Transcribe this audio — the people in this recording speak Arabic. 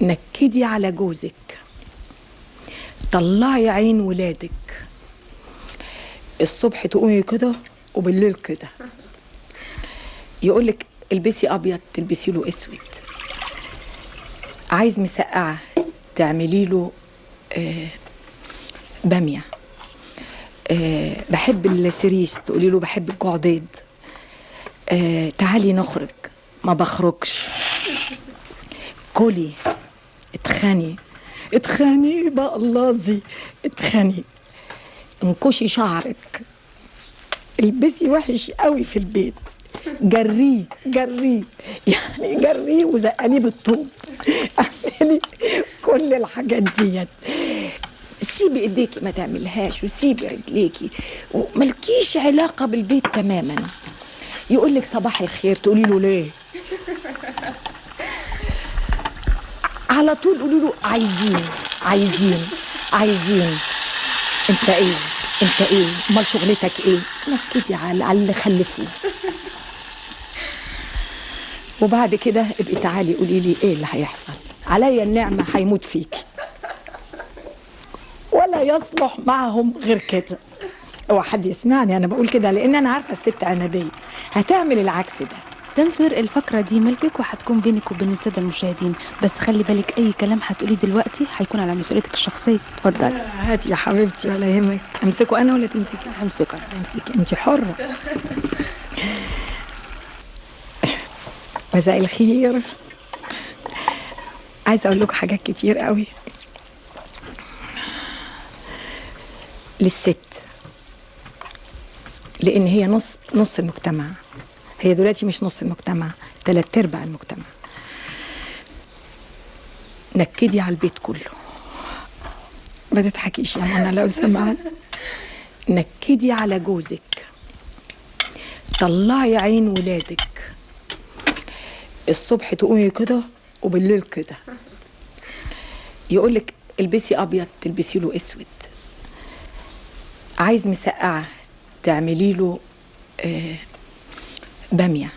نكدي على جوزك، طلعي عين ولادك، الصبح تقومي كده وبالليل كده. يقولك البسي ابيض تلبسي له اسود، عايز مسقعه تعملي له باميه، بحب السريس تقولي له بحب الجعضيد، تعالي نخرج ما بخرجش، كلي، اتخاني بقى اللازي، اتخاني، انكشي شعرك، البسي وحش قوي في البيت، جريه يعني جريه وزقليه بالطوب، اعملي كل الحاجات ديت، سيبي ايديكي ما تعملهاش وسيبي رجليكي وملكيش علاقه بالبيت تماما. يقولك صباح الخير تقولي له ليه؟ على طول قولي له عايزين. انت ايه امال شغلتك ايه؟ نكدي على اللي خلفوه. وبعد كده ابقي تعالي قولي لي ايه اللي هيحصل. عليا النعمه هيموت فيكي، ولا يصلح معهم غير كده. اوعى حد يسمعني انا بقول كده، لان انا عارفه الست عناديه هتعمل العكس ده. تمسوير، الفقرة دي ملكك وهتكون بينك وبين السادة المشاهدين، بس خلي بالك أي كلام هتقوليه دلوقتي هيكون على مسؤوليتك الشخصية. اتفضلي. هاتي يا حبيبتي ولا يهمك. امسكه أنا ولا تمسكي؟ همسك أنا. امسكي أنت حرة. مساء الخير. عايزة أقول لكم حاجات كتير قوي للست، لأن هي نص المجتمع. هي دلوقتي مش نص المجتمع، 3/4 المجتمع. نكدي على البيت كله، ما تضحكيش يا منى لو سمعت. نكدي على جوزك، طلعي عين ولادك، الصبح تقومي كده وبالليل كده. يقولك البسي ابيض تلبسي له اسود، عايز مسقعه تعملي له باميه،